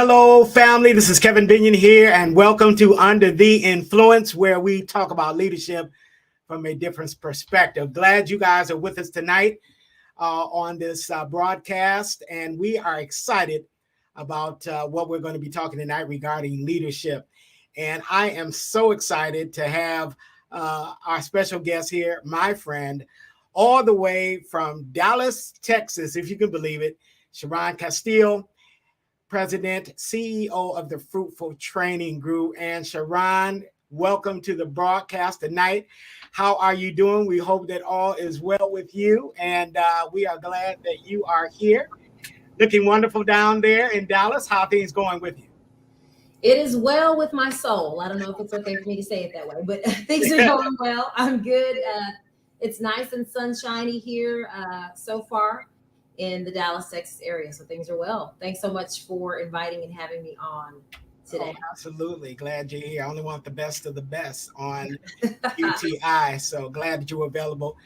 Hello, family. This is Kevin Binion here, and welcome to Under the Influence, where we talk about leadership from a different perspective. Glad you guys are with us tonight on this broadcast, and we are excited about what we're going to be talking tonight regarding leadership. And I am so excited to have our special guest here, my friend, all the way from Dallas, Texas, if you can believe it, Cherron Castillo, President, CEO of the Fruitful Training Group. And Cherron, welcome to the broadcast tonight. How are you doing? We hope that all is well with you. And we are glad that you are here. Looking wonderful down there in Dallas. How are things going with you? It is well with my soul. I don't know if it's okay for me to say it that way, but things are going well. I'm good. It's nice and sunshiny here so far in the Dallas, Texas area. So things are well. Thanks so much for inviting and having me on today. Oh, absolutely. Glad you're here. I only want the best of the best on UTI. So glad that you're available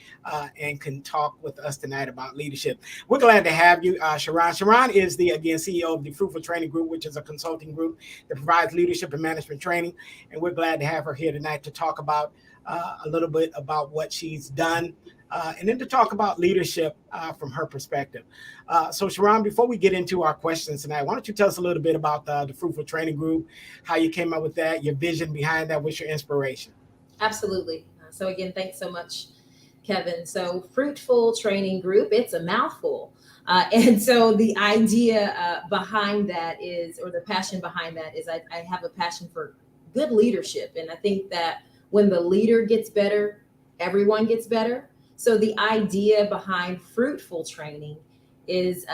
and can talk with us tonight about leadership. We're glad to have you, Cherron. Cherron is the, again, CEO of the Fruitful Training Group, which is a consulting group that provides leadership and management training. And we're glad to have her here tonight to talk about a little bit about what she's done and then to talk about leadership from her perspective. So Cherron, before we get into our questions tonight, why don't you tell us a little bit about the Fruitful Training Group, how you came up with that, your vision behind that, what's your inspiration? Absolutely. So again, thanks so much, Kevin. So Fruitful Training Group, it's a mouthful. And so the idea behind that is, or the passion behind that is I have a passion for good leadership. And I think that when the leader gets better, everyone gets better. So the idea behind Fruitful Training is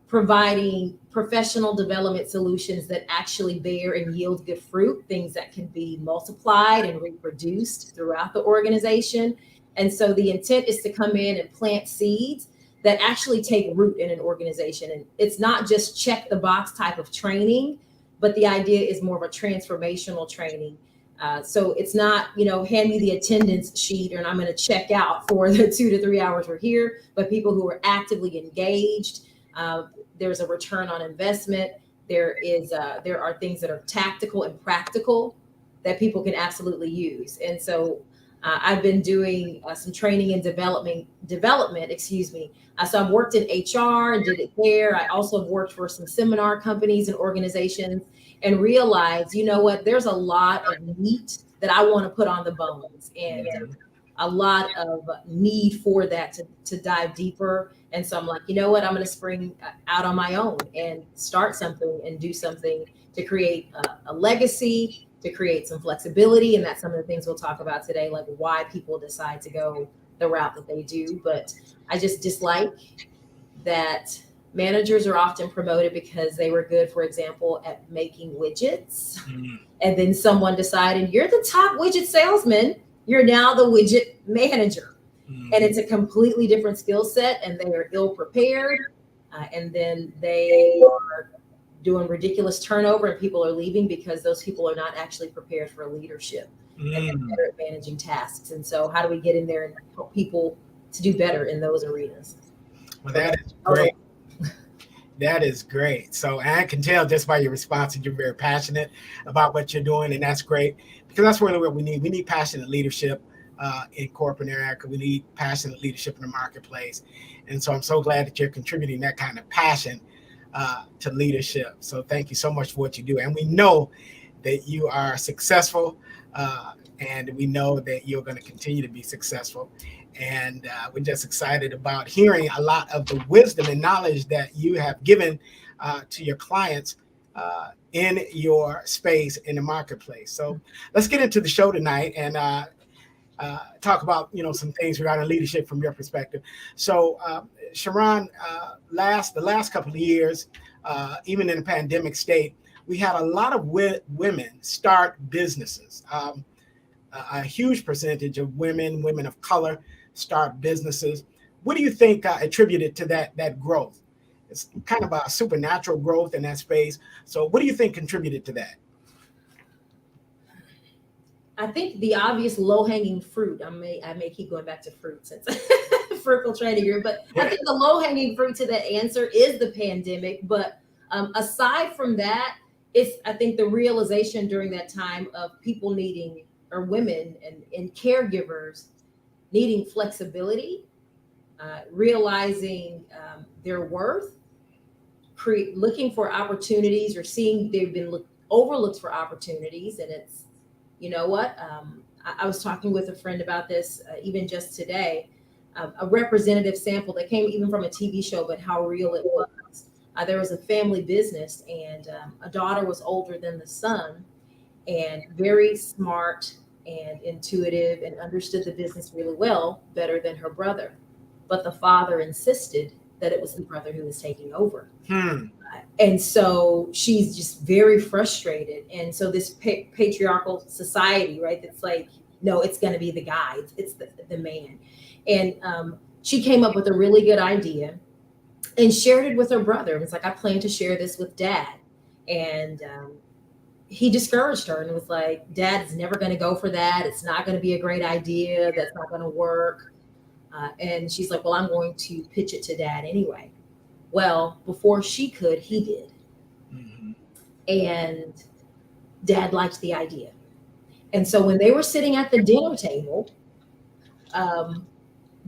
providing professional development solutions that actually bear and yield good fruit, things that can be multiplied and reproduced throughout the organization. And so the intent is to come in and plant seeds that actually take root in an organization. And it's not just check the box type of training, but the idea is more of a transformational training. So it's not, hand me the attendance sheet and I'm going to check out for the 2 to 3 hours we're here, but people who are actively engaged. There's a return on investment. There are things that are tactical and practical that people can absolutely use. And so I've been doing some training and development. So I've worked in HR and did it there. I also have worked for some seminar companies and organizations and realized, there's a lot of meat that I want to put on the bones and a lot of need for that to dive deeper. And so I'm like, I'm going to spring out on my own and start something and do something to create a legacy, to create some flexibility. And that's some of the things we'll talk about today, like why people decide to go the route that they do. But I just dislike that managers are often promoted because they were good, for example, at making widgets. Mm-hmm. And then someone decided, you're the top widget salesman. You're now the widget manager. Mm-hmm. And it's a completely different skill set and they are ill prepared. And then they are doing ridiculous turnover and people are leaving because those people are not actually prepared for leadership and they're better at managing tasks. And so how do we get in there and help people to do better in those arenas? Well, that is great. That is great. So I can tell just by your response that you're very passionate about what you're doing, and that's great because that's really what we need. We need passionate leadership in corporate America. We need passionate leadership in the marketplace. And so I'm so glad that you're contributing that kind of passion to leadership. So thank you so much for what you do. And we know that you are successful and we know that you're going to continue to be successful. And we're just excited about hearing a lot of the wisdom and knowledge that you have given to your clients in your space in the marketplace. So let's get into the show tonight and talk about, some things regarding leadership from your perspective. So Cherron, the last couple of years, even in the pandemic state, we had a lot of women start businesses. A huge percentage of women of color start businesses. What do you think attributed to that growth? It's kind of a supernatural growth in that space. So what do you think contributed to that? I think the obvious low-hanging fruit, I may keep going back to fruit since Fruitful Training Group, but I think the low-hanging fruit to that answer is the pandemic. But Aside from that, it's, I think, the realization during that time of people needing, or women and caregivers needing flexibility, realizing their worth, looking for opportunities, or seeing they've been overlooked for opportunities. And it's, you know what? I was talking with a friend about this even just today. A representative sample that came even from a TV show, but how real it was. There was a family business, and a daughter was older than the son, and very smart and intuitive, and understood the business really well, better than her brother. But the father insisted that it was the brother who was taking over. And so she's just very frustrated. And so this patriarchal society, right? That's like, no, it's going to be the guy. It's the man. And she came up with a really good idea and shared it with her brother. And it's like, I plan to share this with dad. And he discouraged her and was like, Dad is never going to go for that. It's not going to be a great idea. That's not going to work. And she's like, well, I'm going to pitch it to dad anyway. Well, before she could, he did. Mm-hmm. And dad liked the idea. And so when they were sitting at the dinner table,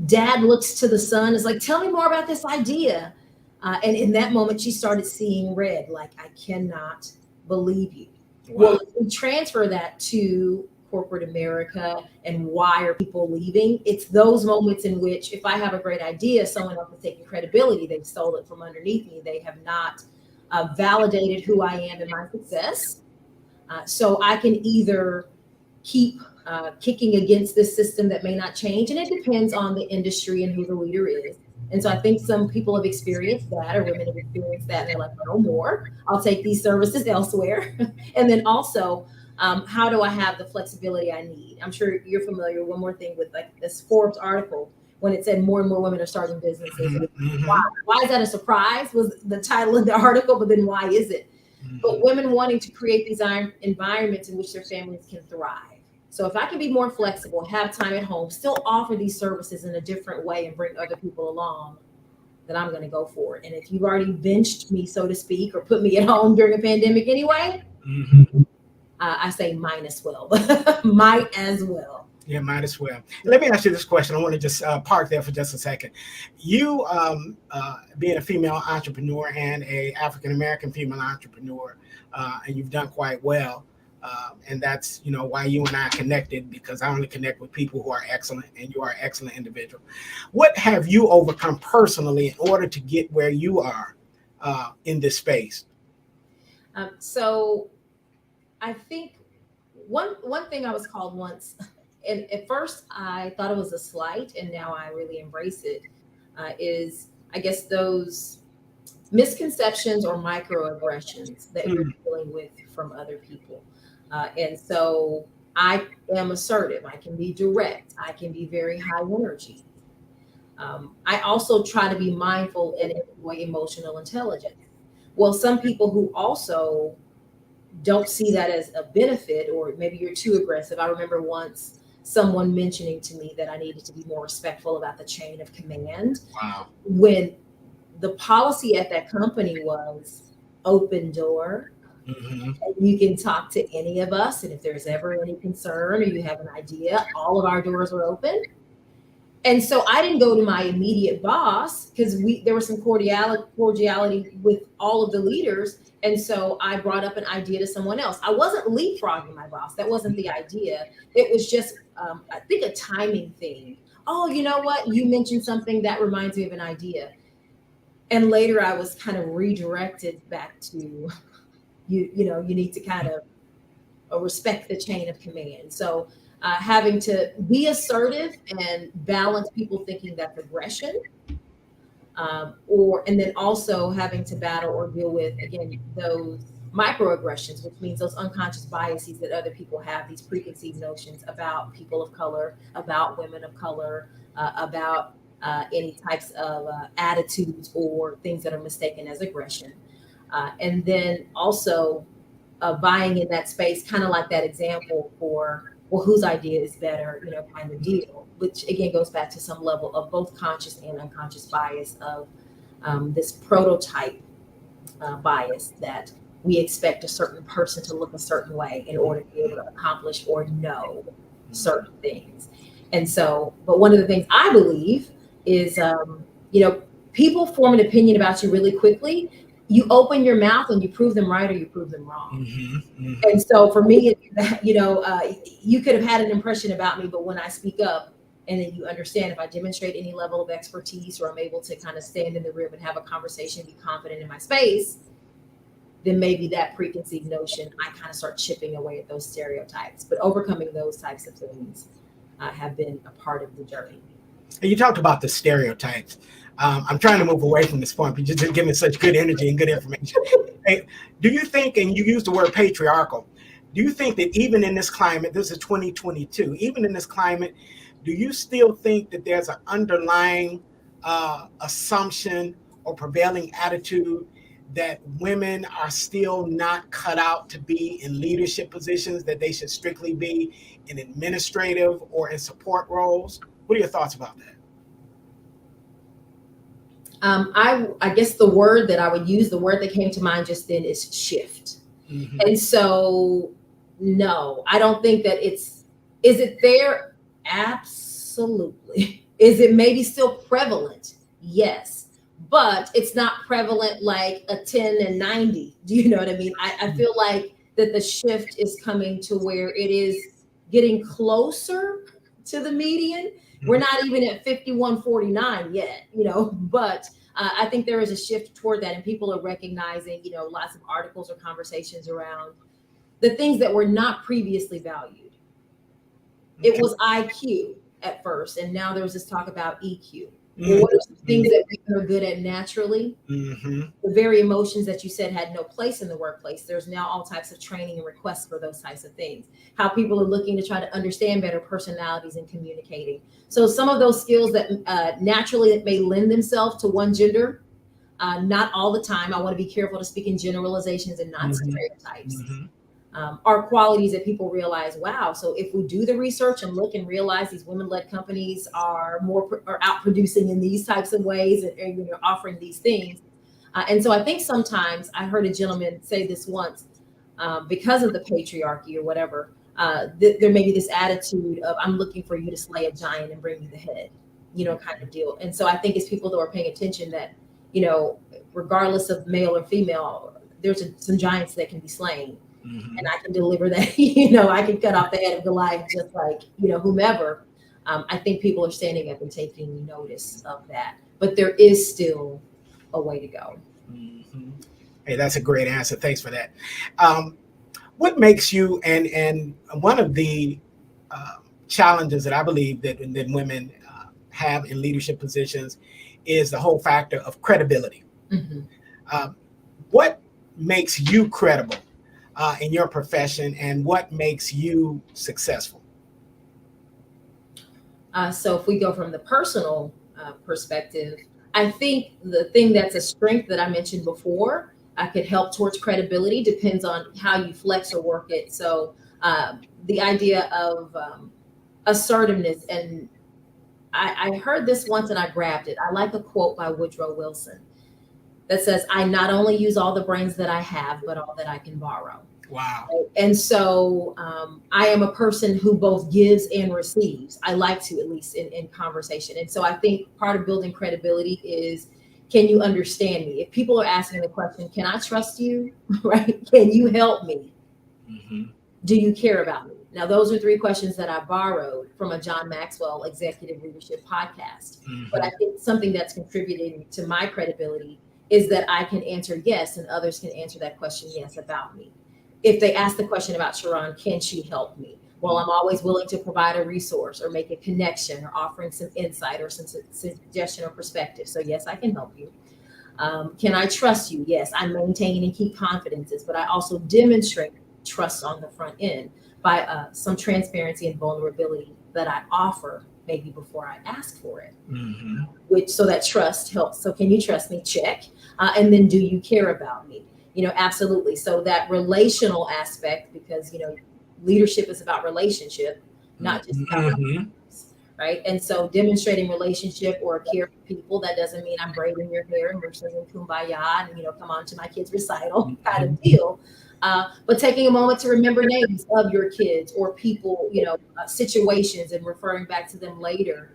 dad looks to the son, is like, tell me more about this idea. And in that moment, she started seeing red, like, I cannot believe you. Wow. Well, if we transfer that to corporate America and why are people leaving, it's those moments in which, if I have a great idea, someone else is taking credibility. They've stole it from underneath me. They have not validated who I am and my success. So I can either keep kicking against this system that may not change, and it depends on the industry and who the leader is. And so I think some people have experienced that, or women have experienced that, and they're like, no more. I'll take these services elsewhere. And then also, how do I have the flexibility I need? I'm sure you're familiar. One more thing with like this Forbes article, when it said more and more women are starting businesses. Mm-hmm. Why is that a surprise? Was the title of the article, but then why is it? Mm-hmm. But women wanting to create these environments in which their families can thrive. So if I can be more flexible, have time at home, still offer these services in a different way and bring other people along, then I'm going to go for it. And if you've already benched me, so to speak, or put me at home during a pandemic anyway, mm-hmm. I say might as well. Might as well. Yeah, might as well. Let me ask you this question. I want to just park there for just a second. You, being a female entrepreneur and a African-American female entrepreneur, and you've done quite well. And that's, you know, why you and I connected, because I only connect with people who are excellent, and you are an excellent individual. What have you overcome personally in order to get where you are in this space? So I think one thing I was called once, and at first I thought it was a slight, and now I really embrace it, is, I guess, those misconceptions or microaggressions that you're dealing with from other people. And so I am assertive. I can be direct. I can be very high energy. I also try to be mindful and employ emotional intelligence. Well, some people who also don't see that as a benefit, or maybe you're too aggressive. I remember once someone mentioning to me that I needed to be more respectful about the chain of command. Wow. When the policy at that company was open door. Mm-hmm. And you can talk to any of us, and if there's ever any concern or you have an idea, all of our doors are open. And so I didn't go to my immediate boss, because there was some cordiality with all of the leaders. And so I brought up an idea to someone else. I wasn't leapfrogging my boss. That wasn't the idea. It was just, I think, a timing thing. Oh, you know what? You mentioned something that reminds me of an idea. And later I was kind of redirected back to, you need to kind of respect the chain of command. So having to be assertive and balance people thinking that's aggression, and then also having to battle or deal with, again, those microaggressions, which means those unconscious biases that other people have, these preconceived notions about people of color, about women of color, about any types of attitudes or things that are mistaken as aggression. And then also buying in that space, kind of like that example for, well, whose idea is better, kind of deal, which again goes back to some level of both conscious and unconscious bias of this prototype bias that we expect a certain person to look a certain way in order to be able to accomplish or know certain things. And so, but one of the things I believe is, people form an opinion about you really quickly. You open your mouth and you prove them right or you prove them wrong. And so for me, you could have had an impression about me, but when I speak up, and then you understand if I demonstrate any level of expertise or I'm able to kind of stand in the room and have a conversation, be confident in my space, then maybe that preconceived notion, I kind of start chipping away at those stereotypes. But overcoming those types of things have been a part of the journey. And you talked about the stereotypes. I'm trying to move away from this point, but you're just giving such good energy and good information. Hey, do you think, and you used the word patriarchal, do you think that even in this climate, this is 2022, even in this climate, do you still think that there's an underlying assumption or prevailing attitude that women are still not cut out to be in leadership positions, that they should strictly be in administrative or in support roles? What are your thoughts about that? I guess the word that I would use, the word that came to mind just then is shift. And so, no, I don't think that is it there? Absolutely. Is it maybe still prevalent? Yes, but it's not prevalent like a 10 and 90. Do you know what I mean? I feel like that the shift is coming to where it is getting closer to the median. We're not even at 51-49 yet, but I think there is a shift toward that, and people are recognizing, lots of articles or conversations around the things that were not previously valued. It was IQ at first, and now there's this talk about EQ. Well, what are some things that women are good at naturally? The very emotions that you said had no place in the workplace. There's now all types of training and requests for those types of things. How people are looking to try to understand better personalities and communicating. So some of those skills that naturally may lend themselves to one gender, not all the time. I want to be careful to speak in generalizations and not stereotypes. Are qualities that people realize, wow, so if we do the research and look and realize these women-led companies are out producing in these types of ways and offering these things. And so I think sometimes I heard a gentleman say this once, because of the patriarchy or whatever, there may be this attitude of, I'm looking for you to slay a giant and bring me the head, kind of deal. And so I think it's people that are paying attention that, regardless of male or female, there's some giants that can be slain. And I can deliver that, I can cut off the head of Goliath just like, whomever. I think people are standing up and taking notice of that. But there is still a way to go. Hey, that's a great answer. Thanks for that. What makes you, and one of the challenges that I believe that women have in leadership positions is the whole factor of credibility. What makes you credible in your profession, and what makes you successful? So if we go from the personal perspective, I think the thing that's a strength that I mentioned before, I could help towards credibility, depends on how you flex or work it. So the idea of assertiveness, and I heard this once and I grabbed it. I like a quote by Woodrow Wilson that says, I not only use all the brains that I have, but all that I can borrow. Wow. And so I am a person who both gives and receives. I like to, at least in conversation. And so I think part of building credibility is, can you understand me? If people are asking the question, can I trust you? Right? Can you help me? Do you care about me? Now, those are 3 questions that I borrowed from a John Maxwell executive leadership podcast. But I think something that's contributing to my credibility is that I can answer yes, and others can answer that question yes about me. If they ask the question about Cherron, can she help me? Well, I'm always willing to provide a resource or make a connection or offering some insight or some suggestion or perspective. So yes, I can help you. Can I trust you? Yes, I maintain and keep confidences, but I also demonstrate trust on the front end by some transparency and vulnerability that I offer maybe before I ask for it. So that trust helps. So can you trust me? Check. And then do you care about me? Absolutely. So that relational aspect, because, leadership is about relationship, not just about right? And so demonstrating relationship or care for people, that doesn't mean I'm braiding your hair and we're singing kumbaya and, come on to my kid's recital kind of deal. But taking a moment to remember names of your kids or people, situations, and referring back to them later.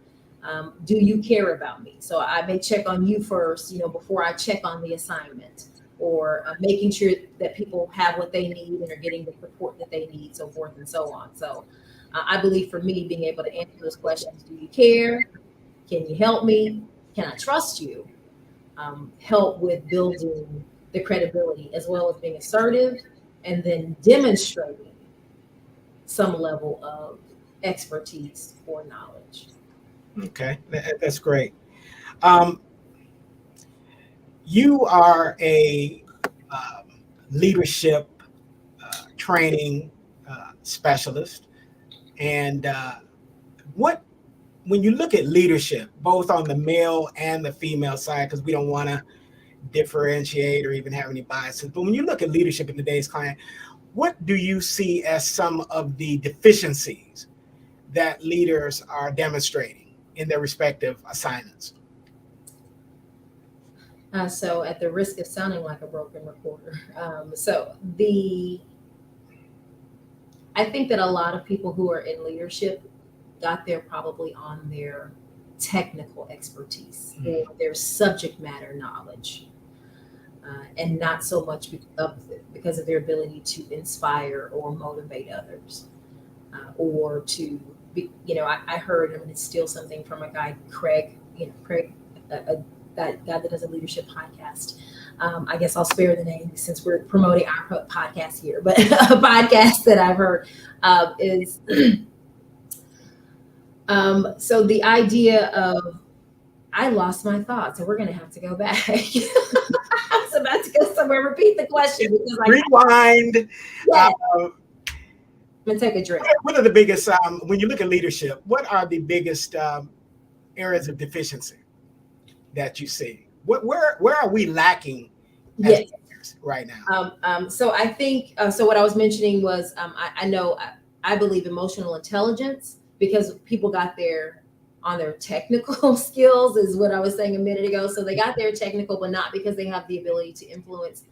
Do you care about me? So I may check on you first, before I check on the assignment, or making sure that people have what they need and are getting the support that they need, so forth and so on. So I believe for me, being able to answer those questions: do you care? Can you help me? Can I trust you? Help with building the credibility, as well as being assertive and then demonstrating some level of expertise or knowledge. Okay, that's great. Um, you are a leadership training specialist, and what when you look at leadership, both on the male and the female side, because we don't want to differentiate or even have any biases, but when you look at leadership in today's client, what do you see as some of the deficiencies that leaders are demonstrating in their respective assignments? So at the risk of sounding like a broken recorder, I think that a lot of people who are in leadership got there probably on their technical expertise or their subject matter knowledge, and not so much because of their ability to inspire or motivate others, or to be, I heard, I'm going to steal something from a guy, Craig, that guy that does a leadership podcast. I guess I'll spare the name since we're promoting our podcast here, but a podcast that I've heard is so the idea of, I lost my thoughts, and we're going to have to go back. I was about to go somewhere. Repeat the question because rewind. Yeah. I'm gonna take a drink. What are the biggest, when you look at leadership, what are the biggest areas of deficiency that you see? Where are we lacking as leaders right now? So I think so. What I was mentioning was I believe emotional intelligence, because people got there on their technical skills, is what I was saying a minute ago. So they got there technical, but not because they have the ability to influence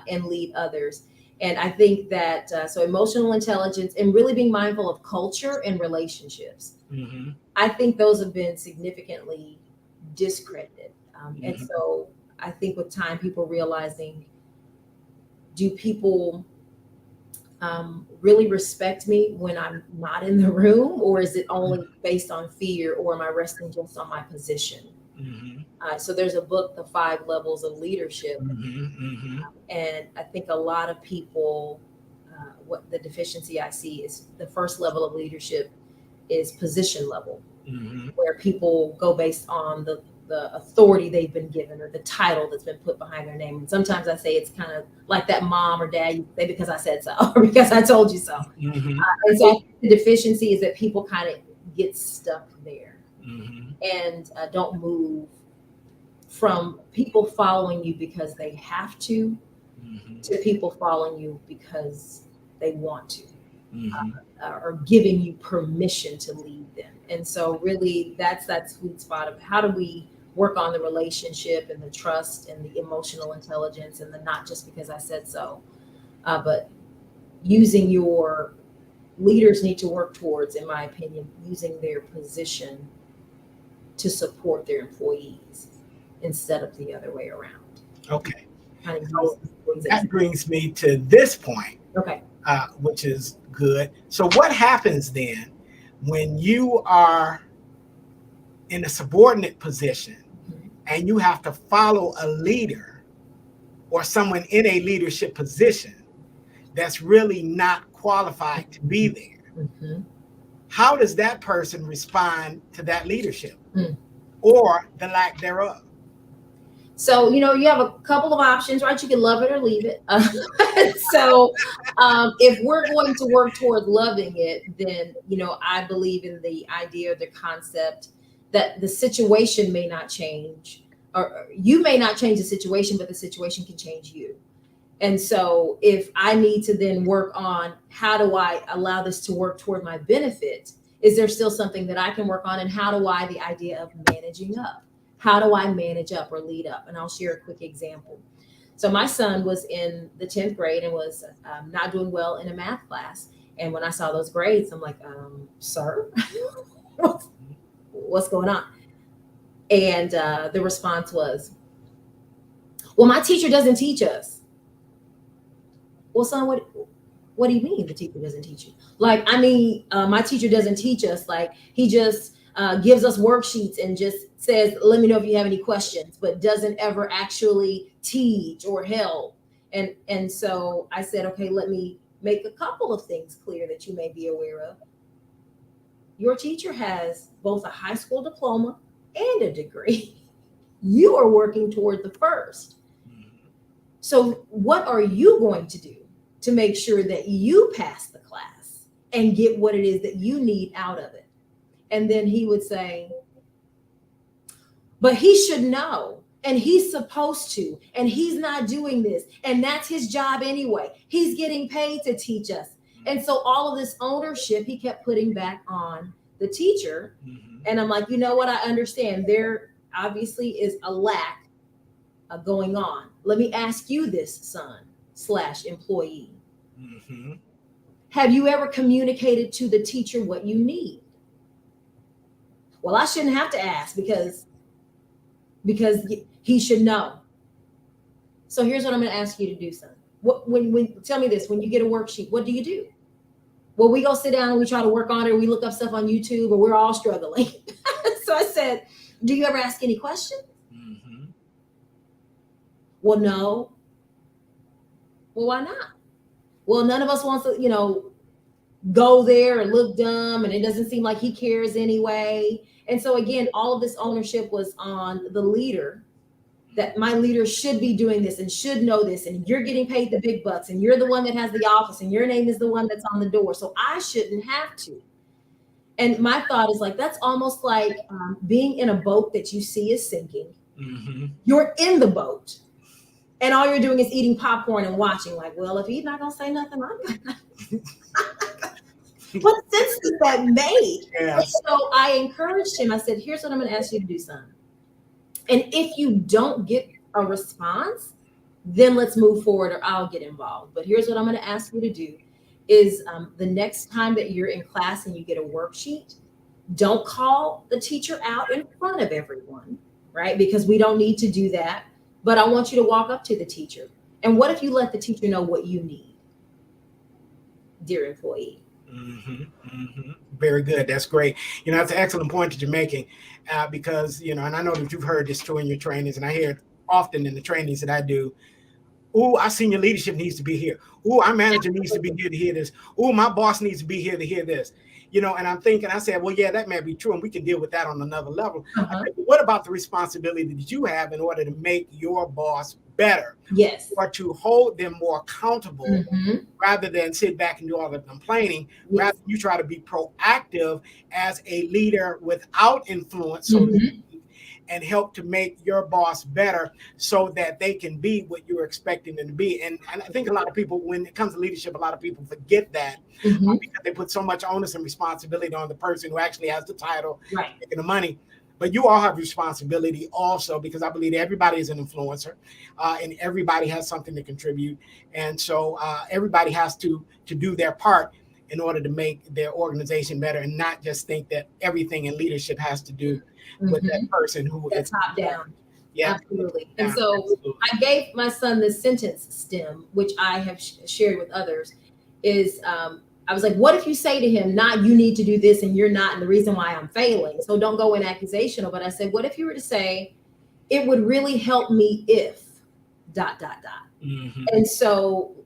and lead others. And I think that so emotional intelligence and really being mindful of culture and relationships. Mm-hmm. I think those have been significantly discredited. And so I think with time, people realizing, do people really respect me when I'm not in the room, or is it only based on fear, or am I resting just on my position? So there's a book, The 5 Levels of Leadership. And I think a lot of people, what the deficiency I see is the first level of leadership is position level, where people go based on the authority they've been given or the title that's been put behind their name. And sometimes I say it's kind of like that mom or dad, you say because I said so, or because I told you so. And so I think the deficiency is that people kind of get stuck there and don't move from people following you because they have to people following you because they want to, or giving you permission to lead them. And so really that's that sweet spot of how do we work on the relationship and the trust and the emotional intelligence and the not just because I said so, but using your leaders need to work towards, in my opinion, using their position to support their employees instead of the other way around. Okay. So that brings me to this point, which is good. So what happens then when you are in a subordinate position and you have to follow a leader or someone in a leadership position that's really not qualified to be there? How does that person respond to that leadership or the lack thereof? So, you have a couple of options, right? You can love it or leave it. So if we're going to work toward loving it, then, I believe in the idea, the concept that the situation may not change, or you may not change the situation, but the situation can change you. And so if I need to then work on how do I allow this to work toward my benefit, Is there still something that I can work on? And how do I, the idea of managing up? How do I manage up or lead up? And I'll share a quick example. So my son was in the 10th grade and was not doing well in a math class. And when I saw those grades, I'm like, sir, what's going on? And the response was, well, my teacher doesn't teach us. Well, son, what do you mean the teacher doesn't teach you? Like, I mean, my teacher doesn't teach us. Like, he just gives us worksheets and just says, let me know if you have any questions, but doesn't ever actually teach or help. And so I said, okay, let me make a couple of things clear that you may be aware of. Your teacher has both a high school diploma and a degree. You are working toward the first. So what are you going to do to make sure that you pass the class and get what it is that you need out of it? And then he would say, but he should know, and he's supposed to, and he's not doing this, and that's his job anyway. He's getting paid to teach us. And so all of this ownership he kept putting back on the teacher. And I'm like, you know what? I understand there obviously is a lack going on. Let me ask you this, son/employee. Have you ever communicated to the teacher what you need? Well, I shouldn't have to ask because he should know. So here's what I'm going to ask you to do, son. When tell me this, when you get a worksheet, what do you do? Well, we go sit down and we try to work on it, or we look up stuff on YouTube, or we're all struggling. So I said, do you ever ask any questions? Well, no. Well, why not? Well, none of us wants to, go there and look dumb, and it doesn't seem like he cares anyway. And so again, all of this ownership was on the leader, that my leader should be doing this and should know this, and you're getting paid the big bucks, and you're the one that has the office, and your name is the one that's on the door, so I shouldn't have to. And my thought is like, that's almost like being in a boat that you see is sinking. You're in the boat, and all you're doing is eating popcorn and watching. Like, well, if he's not gonna say nothing, I'm gonna. What sense does that make? Yes. So I encouraged him. I said, here's what I'm going to ask you to do, son. And if you don't get a response, then let's move forward, or I'll get involved. But here's what I'm going to ask you to do is the next time that you're in class and you get a worksheet, don't call the teacher out in front of everyone, right? Because we don't need to do that. But I want you to walk up to the teacher. And what if you let the teacher know what you need, dear employee? Very good. That's great. That's an excellent point that you're making, because, and I know that you've heard this too in your trainings, and I hear it often in the trainings that I do. Oh, our senior leadership needs to be here. Oh, our manager needs to be here to hear this. Oh, my boss needs to be here to hear this. And I'm thinking, I said, well, yeah, that may be true, and we can deal with that on another level. I think, what about the responsibility that you have in order to make your boss better? Yes. Or to hold them more accountable rather than sit back and do all the complaining. Yes. Rather, you try to be proactive as a leader without influence, so to speak, and help to make your boss better so that they can be what you're expecting them to be. And I think a lot of people, when it comes to leadership, a lot of people forget that because they put so much onus and responsibility on the person who actually has the title, making the money. But you all have responsibility also, because I believe everybody is an influencer and everybody has something to contribute. And so everybody has to do their part in order to make their organization better, and not just think that everything in leadership has to do with that person who is top down. Yeah, absolutely. And so I gave my son this sentence stem, which I have shared with others, is I was like, what if you say to him, not you need to do this and you're not, and the reason why I'm failing. So don't go in accusational. But I said, what if you were to say, it would really help me if ... And so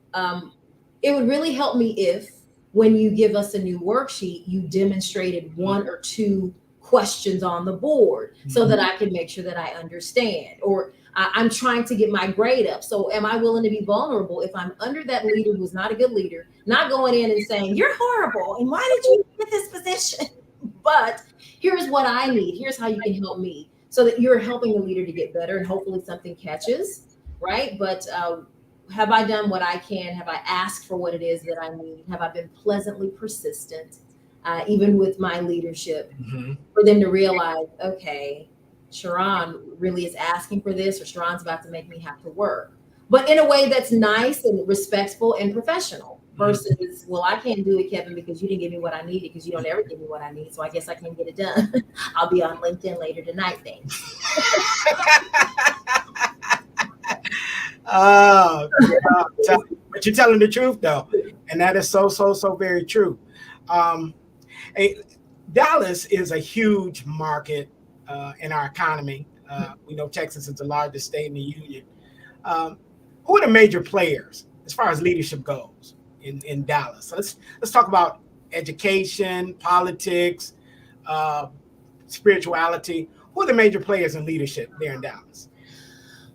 it would really help me if, when you give us a new worksheet, you demonstrated one or two questions on the board so that I can make sure that I understand, or I'm trying to get my grade up. So am I willing to be vulnerable if I'm under that leader who's not a good leader, not going in and saying, you're horrible, and why did you get this position? But here's what I need. Here's how you can help me, so that you're helping the leader to get better, and hopefully something catches, right? But have I done what I can? Have I asked for what it is that I need? Have I been pleasantly persistent? even with my leadership, Mm-hmm. for them to realize, okay, Cherron really is asking for this, or Cherron's about to make me have to work, but in a way that's nice and respectful and professional. Versus, well, I can't do it, Kevin, because you didn't give me what I needed, because you don't ever give me what I need. So I guess I can't get it done. I'll be on LinkedIn later tonight. Thanks. Yeah. But you're telling the truth though, and that is so very true. Um, Dallas is a huge market in our economy. We know Texas is the largest state in the union. Um, who are the major players as far as leadership goes in Dallas? So let's talk about education, politics, uh, spirituality. Who are the major players in leadership there in Dallas?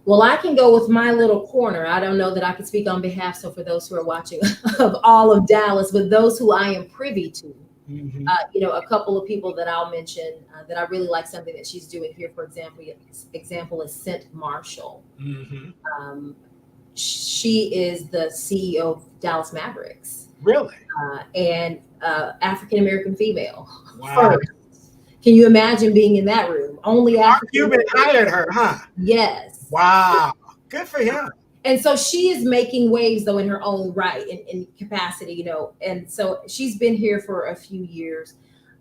Well, I can go with my little corner. I don't know that I can speak on behalf. So for those who are watching of all of Dallas, but those who I am privy to, Mm-hmm. a couple of people that I'll mention that I really like something that she's doing here. For example is Cent Marshall. Mm-hmm. She is the CEO of Dallas Mavericks. Really? And African American female. Wow. First. Can you imagine being in that room? Only Mark African. Cuban hired her, huh? Yes. Wow. Good for him. And so she is making waves though in her own right, in capacity, and so she's been here for a few years,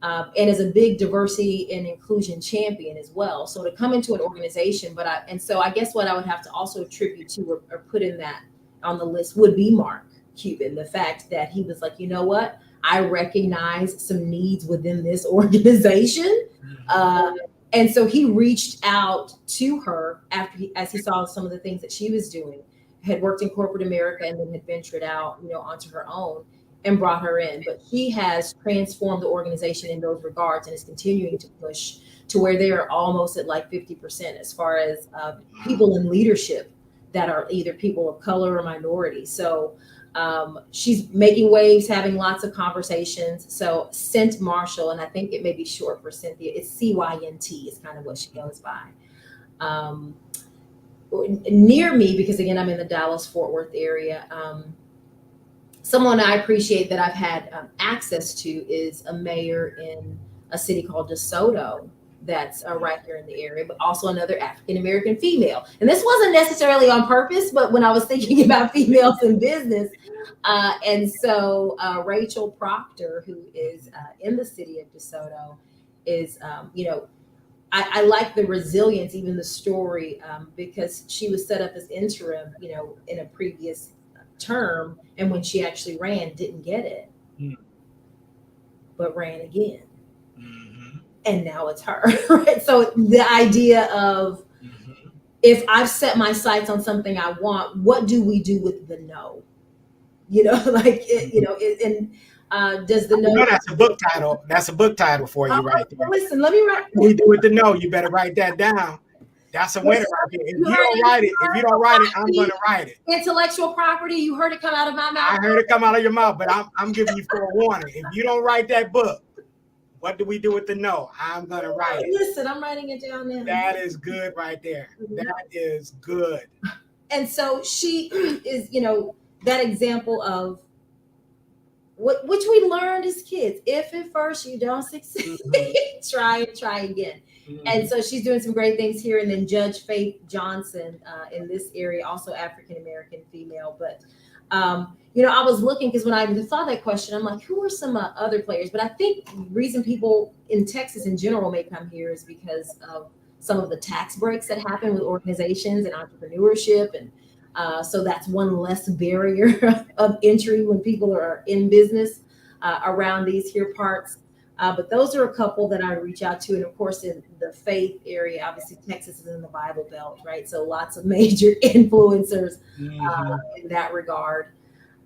and is a big diversity and inclusion champion as well. So to come into an organization, so I guess what I would have to also attribute to or put in that on the list would be Mark Cuban, the fact that he was like, you know what, I recognize some needs within this organization. And so he reached out to her as he saw some of the things that she was doing, had worked in corporate America, and then had ventured out, onto her own, and brought her in. But he has transformed the organization in those regards, and is continuing to push to where they are almost at like 50% as far as people in leadership that are either people of color or minority. So she's making waves, having lots of conversations. So Cent Marshall, and I think it may be short for Cynthia, it's CYNT is kind of what she goes by. Near me, because again, I'm in the Dallas-Fort Worth area, someone I appreciate that I've had access to is a mayor in a city called DeSoto, that's right here in the area, but also another African-American female. And this wasn't necessarily on purpose, but when I was thinking about females in business, and so Rachel Proctor, who is in the city of DeSoto, is, I like the resilience, even the story, because she was set up as interim, in a previous term, and when she actually ran, didn't get it, but ran again. And now it's her, right? So the idea of, if I've set my sights on something I want, what do we do with the no? Does the no? That's a book title. That's a book title for you, right there. Listen, let me write. What do we do with the no? You better write that down. That's a winner right here. If you don't write it, I'm going to write it. Intellectual property. You heard it come out of my mouth. I heard it come out of your mouth, but I'm giving you forewarning. If you don't write that book, what do we do with the no? I'm going to write it. Listen, I'm writing it down now. That is good right there. That is good. And so she is, that example of which we learned as kids. If at first you don't succeed, try again. And so she's doing some great things here. And then Judge Faith Johnson in this area, also African-American female. But, I was looking, because when I saw that question, I'm like, who are some other players? But I think the reason people in Texas in general may come here is because of some of the tax breaks that happen with organizations and entrepreneurship. And so that's one less barrier of entry when people are in business around these here parts. But those are a couple that I reach out to. And of course, in the faith area, obviously Texas is in the Bible Belt, right? So lots of major influencers in that regard.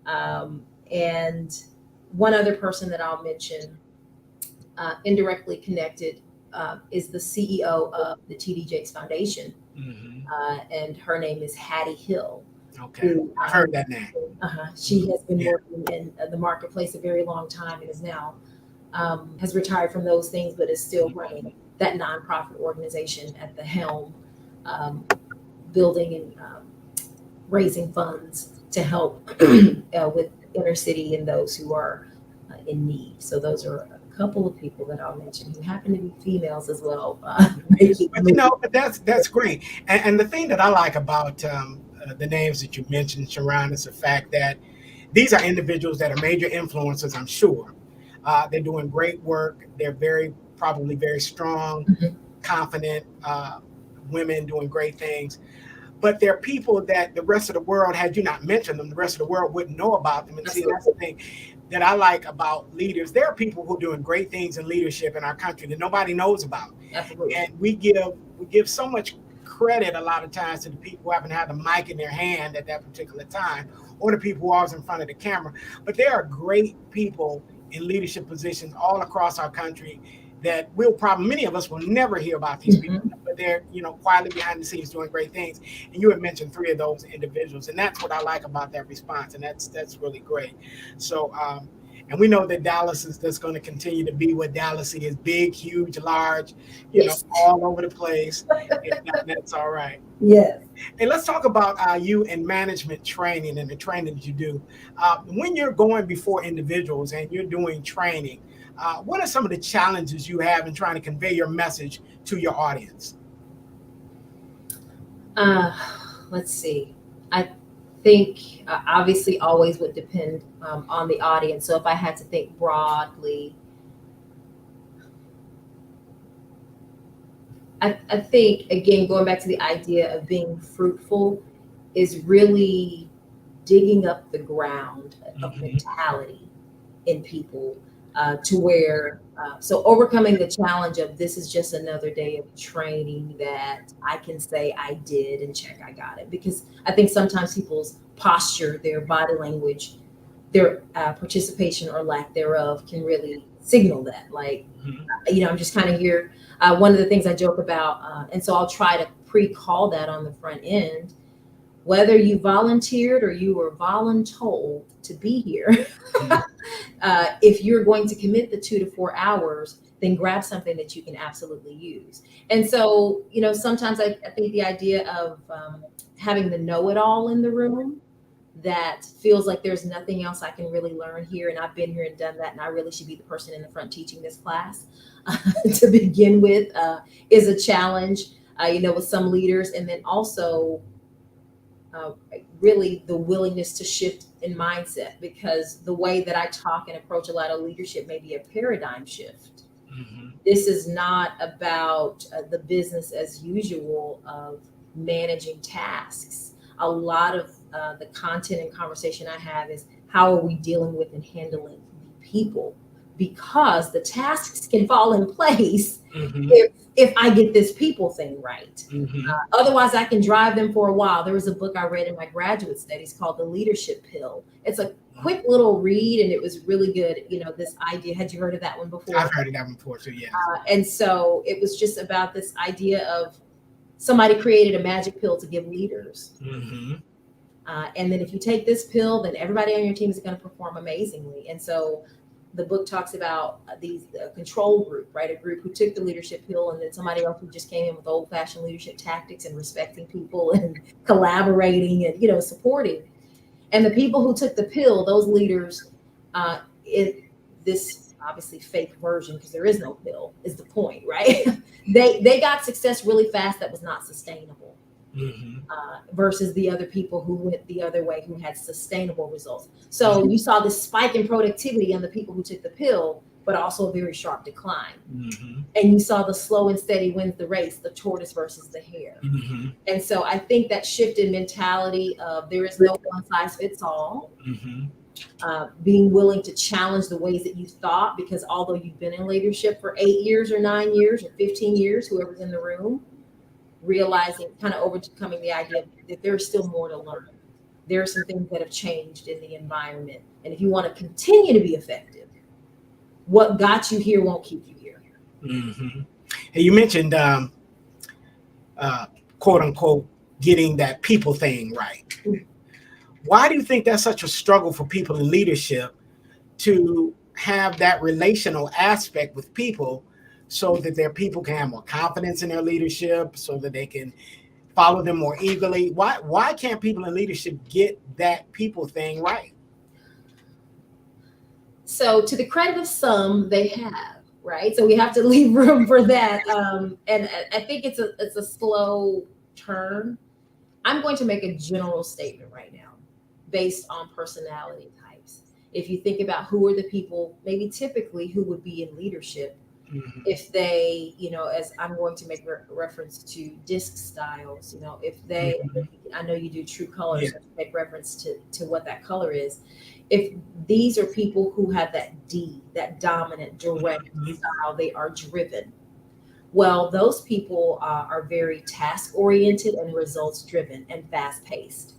And one other person that I'll mention, indirectly connected, is the CEO of the TD Jakes Foundation. And her name is Hattie Hill. Okay, I've heard that name. She has been working in the marketplace a very long time, and is now has retired from those things, but is still running that nonprofit organization at the helm, building and raising funds to help with inner city and those who are in need. So those are a couple of people that I'll mention who happen to be females as well. But that's great. And the thing that I like about the names that you mentioned, Cherron, is the fact that these are individuals that are major influencers, I'm sure. They're doing great work. They're probably very strong, Mhm. confident women doing great things. But they're people that the rest of the world, had you not mentioned them, the rest of the world wouldn't know about them. And see, that's the thing that I like about leaders. There are people who are doing great things in leadership in our country that nobody knows about. Absolutely. And we give so much credit a lot of times to the people who haven't had the mic in their hand at that particular time, or the people who are always in front of the camera. But there are great people in leadership positions all across our country that many of us will never hear about these people, Mhm. but they're quietly behind the scenes doing great things. And you had mentioned three of those individuals, and that's what I like about that response, and that's really great. So, and we know that Dallas is just going to continue to be what Dallas is: big, huge, large, Yes. all over the place, and that's all right. Yes. Hey, let's talk about you and management training and the training that you do. When you're going before individuals and you're doing training, what are some of the challenges you have in trying to convey your message to your audience? Uh, let's see. I think obviously always would depend on the audience. So if I had to think broadly, I think, again, going back to the idea of being fruitful is really digging up the ground of Mhm. mentality in people to where, so overcoming the challenge of this is just another day of training that I can say I did and check I got it. Because I think sometimes people's posture, their body language, their participation or lack thereof can really signal that. Like, Mhm. I'm just kind of here. One of the things I joke about, and so I'll try to pre-call that on the front end, whether you volunteered or you were voluntold to be here. Mhm. If you're going to commit the 2 to 4 hours, then grab something that you can absolutely use. And so, sometimes I think the idea of having the know-it-all in the room that feels like there's nothing else I can really learn here, and I've been here and done that, and I really should be the person in the front teaching this class to begin with, is a challenge, with some leaders, and then also uh, really the willingness to shift in mindset, because the way that I talk and approach a lot of leadership may be a paradigm shift. Mhm. This is not about the business as usual of managing tasks. A lot of the content and conversation I have is how are we dealing with and handling the people, because the tasks can fall in place Mhm. if I get this people thing right. Mhm. Otherwise, I can drive them for a while. There was a book I read in my graduate studies called The Leadership Pill. It's a quick little read, and it was really good. This idea. Had you heard of that one before? I've heard of that one before too. Yes. And so it was just about this idea of somebody created a magic pill to give leaders. Mhm. And then if you take this pill, then everybody on your team is going to perform amazingly. And so the book talks about these control group, right? A group who took the leadership pill, and then somebody else who just came in with old fashioned leadership tactics and respecting people and collaborating and, supporting. And the people who took the pill, those leaders, in this obviously fake version, because there is no pill, is the point, right? they got success really fast that was not sustainable. Mhm. Versus the other people who went the other way, who had sustainable results. So you saw this spike in productivity on the people who took the pill, but also a very sharp decline. Mhm. And you saw the slow and steady wins the race, the tortoise versus the hare. Mhm. And so I think that shift in mentality of there is no one size fits all, Mhm. being willing to challenge the ways that you thought, because although you've been in leadership for 8 years or 9 years or 15 years, whoever's in the room, realizing, kind of overcoming the idea that there's still more to learn. There are some things that have changed in the environment. And if you want to continue to be effective, what got you here won't keep you here. Mhm. Hey, you mentioned uh, quote unquote getting that people thing right. Why do you think that's such a struggle for people in leadership to have that relational aspect with people, so that their people can have more confidence in their leadership, so that they can follow them more eagerly? Why can't people in leadership get that people thing right? So to the credit of some, they have, right? So we have to leave room for that. And I think it's a slow turn. I'm going to make a general statement right now based on personality types. If you think about who are the people, maybe typically who would be in leadership, if they, as I'm going to make reference to disc styles, if they, I know you do true colors, so make reference to what that color is. If these are people who have that D, that dominant, direct style, they are driven. Well, those people are very task oriented and results driven and fast paced.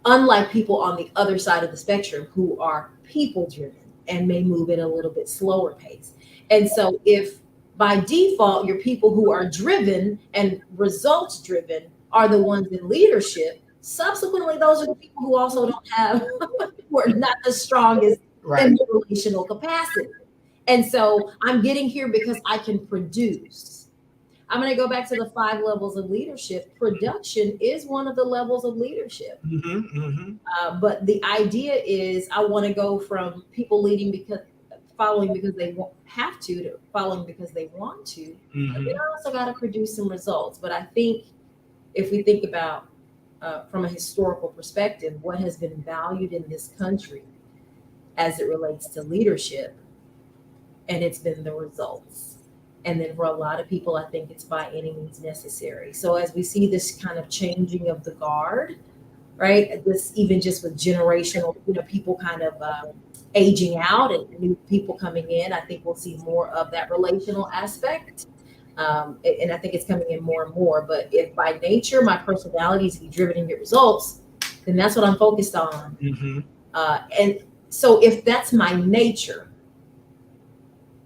Unlike people on the other side of the spectrum who are people driven and may move at a little bit slower pace. And so if by default, your people who are driven and results driven are the ones in leadership, subsequently, those are the people who also don't have, who are not the strongest in the relational capacity. And so I'm getting here because I can produce. I'm going to go back to the 5 levels of leadership. Production is one of the levels of leadership. But the idea is I want to go from people leading because following because they have to following because they want to. But then I also got to produce some results. But I think if we think about from a historical perspective, what has been valued in this country as it relates to leadership, and it's been the results. And then for a lot of people, I think it's by any means necessary. So as we see this kind of changing of the guard, right? This even just with generational, people kind of aging out and new people coming in, I think we'll see more of that relational aspect. And I think it's coming in more and more. But if by nature my personality is to be driven and get results, then that's what I'm focused on. And so if that's my nature,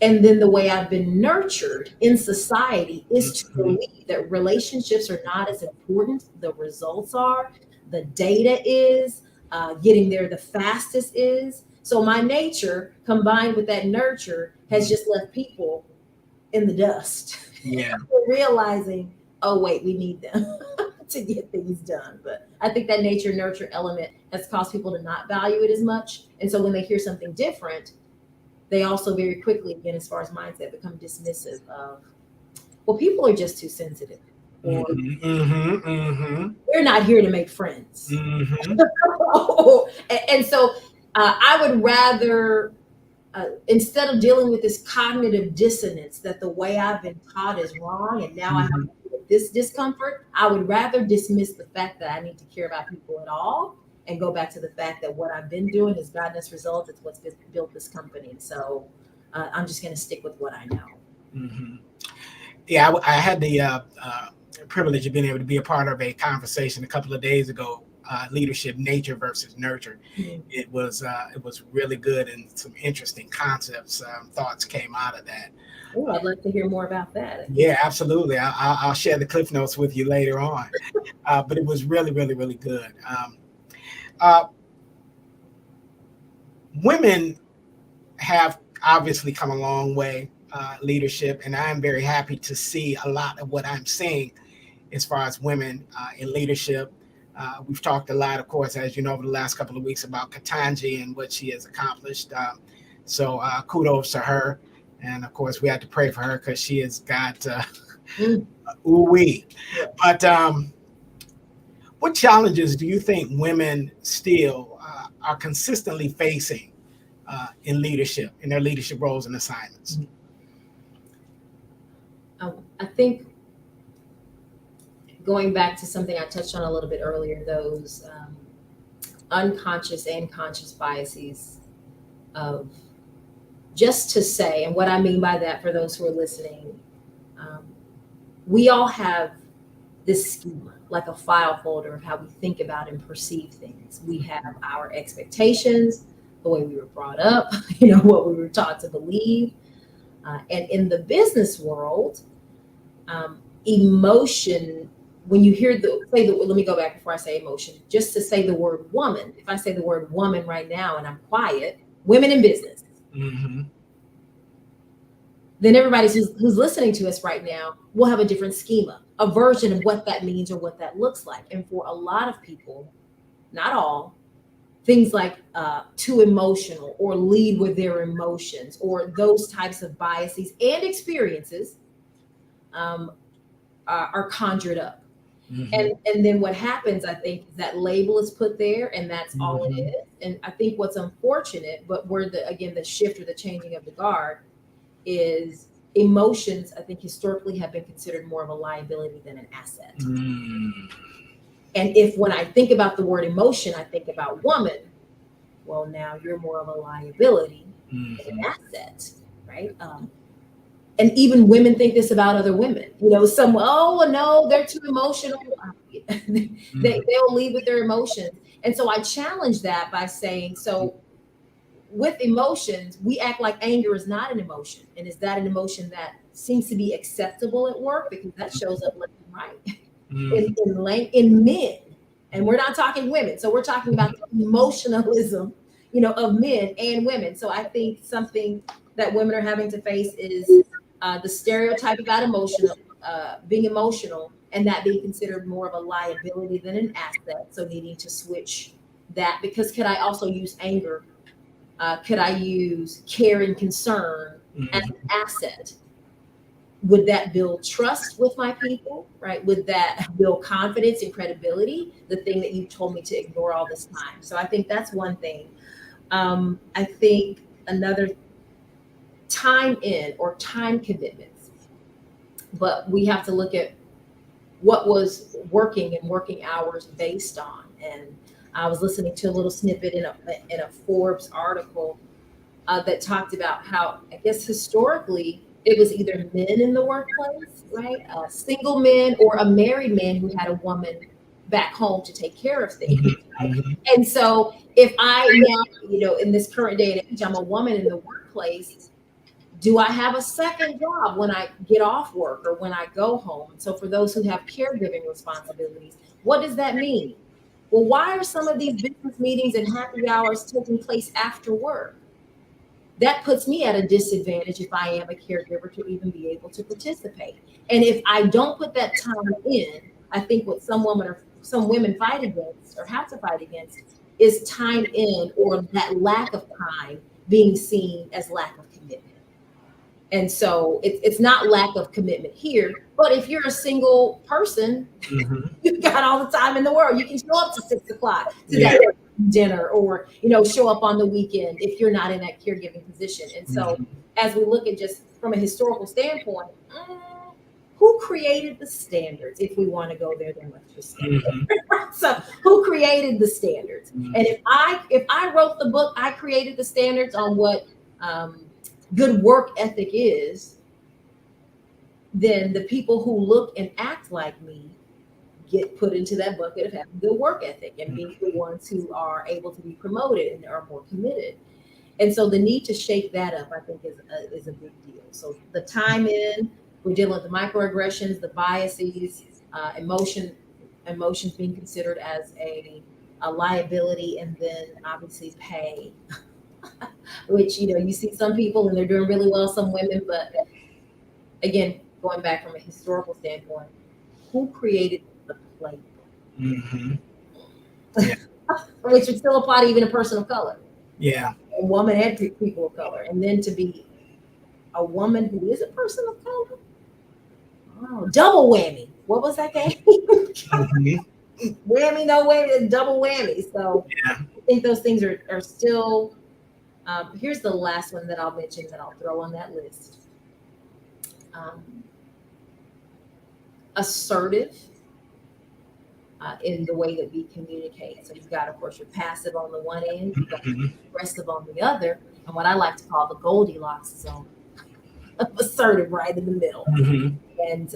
and then the way I've been nurtured in society is to believe that relationships are not as important. The results are, the data is, getting there the fastest is. So my nature combined with that nurture has just left people in the dust. Realizing, oh, wait, we need them to get things done. But I think that nature nurture element has caused people to not value it as much. And so when they hear something different, they also very quickly, again, as far as mindset, become dismissive of, well, people are just too sensitive. Or we're not here to make friends. And so I would rather, instead of dealing with this cognitive dissonance that the way I've been taught is wrong and now I have to deal with this discomfort, I would rather dismiss the fact that I need to care about people at all and go back to the fact that what I've been doing has gotten us results. It's what's built this company. So I'm just going to stick with what I know. Yeah, I had the privilege of being able to be a part of a conversation a couple of days ago, leadership, nature versus nurture. It was really good, and some interesting concepts, thoughts came out of that. Oh, I'd like to hear more about that. Yeah, absolutely. I'll share the cliff notes with you later on. But it was really, really, really good. Women have obviously come a long way, leadership, and I'm very happy to see a lot of what I'm seeing as far as women in leadership. We've talked a lot, of course, as you know, over the last couple of weeks about Katanji and what she has accomplished. So kudos to her. And of course, we have to pray for her because she has got ooh-wee. But what challenges do you think women still are consistently facing in leadership, in their leadership roles and assignments? I think going back to something I touched on a little bit earlier, those unconscious and conscious biases of just to say, and what I mean by that for those who are listening, we all have this schema, like a file folder of how we think about and perceive things. We have our expectations, the way we were brought up, what we were taught to believe. And in the business world, emotion, when you hear let me go back before I say emotion, just to say the word woman. If I say the word woman right now and I'm quiet, women in business, then everybody who's listening to us right now will have a different schema, a version of what that means or what that looks like. And for a lot of people, not all, things like too emotional or lead with their emotions or those types of biases and experiences um, are conjured up. And then what happens, I think, is that label is put there and that's all it is. And I think what's unfortunate, but where the shift or the changing of the guard is emotions, I think historically have been considered more of a liability than an asset. And if when I think about the word emotion, I think about woman, well, now you're more of a liability than an asset, right? And even women think this about other women. Some, oh no, they're too emotional. They'll lead with their emotions. And so I challenge that by saying, so with emotions, we act like anger is not an emotion. And is that an emotion that seems to be acceptable at work? Because that shows up left and right in men. And we're not talking women. So we're talking about the emotionalism, of men and women. So I think something that women are having to face is the stereotype about being emotional, and that being considered more of a liability than an asset. So needing to switch that, because could I also use anger? Could I use care and concern as an asset? Would that build trust with my people, right? Would that build confidence and credibility? The thing that you told me to ignore all this time. So I think that's one thing. I think another, time in or time commitments, but we have to look at what was working and working hours based on. And I was listening to a little snippet in a Forbes article that talked about how, I guess historically, it was either men in the workplace, right? Single men or a married man who had a woman back home to take care of things. Right? And so if I now, in this current day and age, I'm a woman in the workplace, do I have a second job when I get off work or when I go home? So for those who have caregiving responsibilities, what does that mean? Well, why are some of these business meetings and happy hours taking place after work? That puts me at a disadvantage if I am a caregiver to even be able to participate. And if I don't put that time in, I think what some women fight against or have to fight against is time in, or that lack of time being seen as lack of commitment. And so it's not lack of commitment here, but if you're a single person, you've got all the time in the world. You can show up to 6 o'clock to that dinner, or show up on the weekend if you're not in that caregiving position. And so as we look at just from a historical standpoint, who created the standards? If we want to go there, then let's just so who created the standards? And if I wrote the book, I created the standards on what good work ethic is, then the people who look and act like me get put into that bucket of having good work ethic and being the ones who are able to be promoted and are more committed. And so the need to shake that up, I think, is a big deal. So the time in, we're dealing with the microaggressions, the biases, emotions being considered as a liability, and then obviously pay. Which, you see some people and they're doing really well, some women, but again, going back from a historical standpoint, who created the playbook? Which would still apply to even a person of color. Yeah. A woman and people of color. And then to be a woman who is a person of color, double whammy. What was that game? Whammy, no whammy, double whammy. So I think those things are still. Here's the last one that I'll mention that I'll throw on that list. Assertive in the way that we communicate. So you've got, of course, your passive on the one end, you've got your aggressive on the other, and what I like to call the Goldilocks zone of assertive right in the middle. And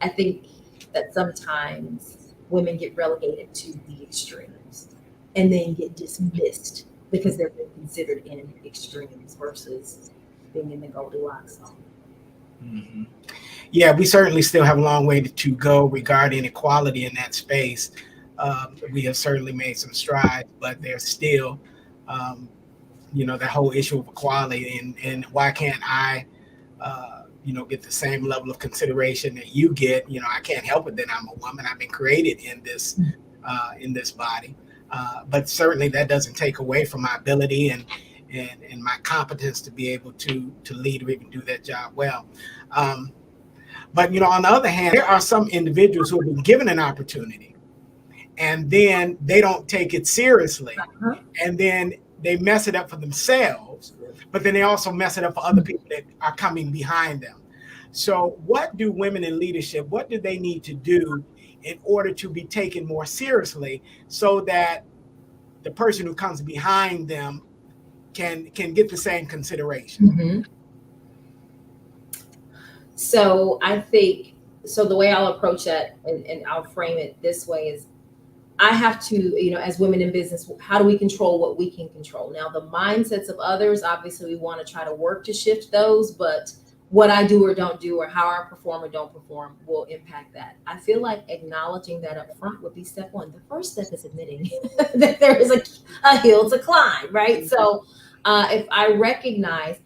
I think that sometimes women get relegated to the extremes and then get dismissed because they're being considered in extremes versus being in the Goldilocks zone. Yeah, we certainly still have a long way to go regarding equality in that space. We have certainly made some strides, but there's still, that whole issue of equality, and why can't I, get the same level of consideration that you get? I can't help it that I'm a woman. I've been created in this body. But certainly that doesn't take away from my ability and my competence to be able to lead or even do that job well. But on the other hand, there are some individuals who have been given an opportunity and then they don't take it seriously, and then they mess it up for themselves, but then they also mess it up for other people that are coming behind them. So what do women in leadership, what do they need to do in order to be taken more seriously so that the person who comes behind them can get the same consideration? Mm-hmm. So I think, so the way I'll approach that, and I'll frame it this way, is I have to, as women in business, how do we control what we can control? Now, the mindsets of others, obviously we want to try to work to shift those, but what I do or don't do, or how I perform or don't perform, will impact that. I feel like acknowledging that up front would be step one. The first step is admitting that there is a hill to climb, right? So if I recognize,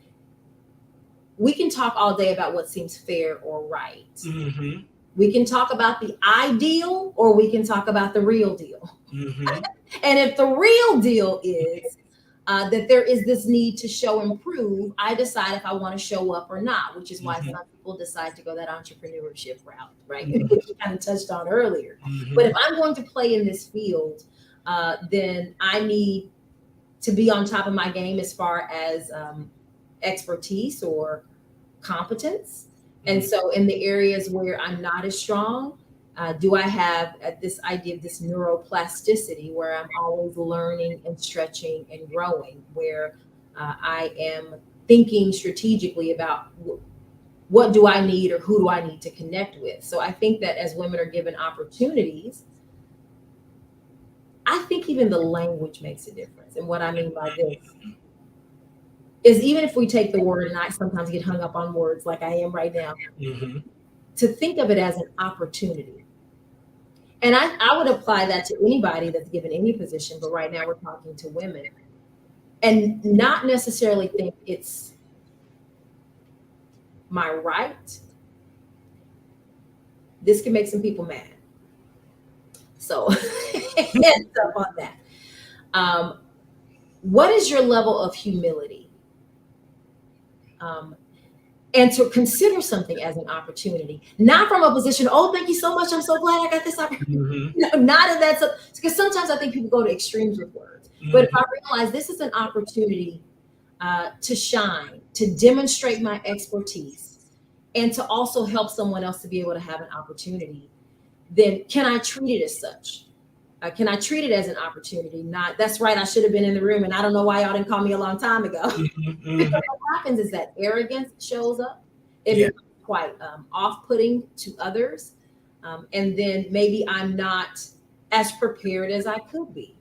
we can talk all day about what seems fair or right. Mm-hmm. We can talk about the ideal, or we can talk about the real deal. Mm-hmm. And if the real deal is that there is this need to show improve, I decide if I want to show up or not, which is why some people decide to go that entrepreneurship route, right? Which we kind of touched on earlier. But if I'm going to play in this field, then I need to be on top of my game as far as expertise or competence. And so in the areas where I'm not as strong, do I have this idea of this neuroplasticity where I'm always learning and stretching and growing, where I am thinking strategically about what do I need or who do I need to connect with? So I think that as women are given opportunities, I think even the language makes a difference. And what I mean by this is, even if we take the word, and I sometimes get hung up on words like I am right now, to think of it as an opportunity. And I would apply that to anybody that's given any position, but right now we're talking to women, and not necessarily think it's my right. This can make some people mad. So heads up on that. What is your level of humility? And to consider something as an opportunity, not from a position, oh, thank you so much, I'm so glad I got this opportunity. No, not in that, because sometimes I think people go to extremes with words. But if I realize this is an opportunity to shine, to demonstrate my expertise, and to also help someone else to be able to have an opportunity, then can I treat it as such? Can I treat it as an opportunity? Not, that's right, I should have been in the room, and I don't know why y'all didn't call me a long time ago. Because what happens is that arrogance shows up. It is quite off-putting to others. And then maybe I'm not as prepared as I could be.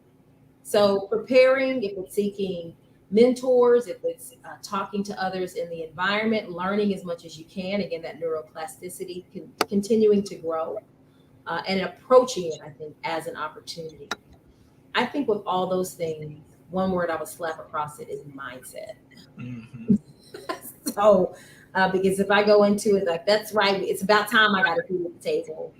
So preparing, if it's seeking mentors, if it's talking to others in the environment, learning as much as you can, again, that neuroplasticity, continuing to grow. And approaching it, I think, as an opportunity. I think with all those things, one word I would slap across it is mindset. So, because if I go into it like, that's right, it's about time I got a seat at the table.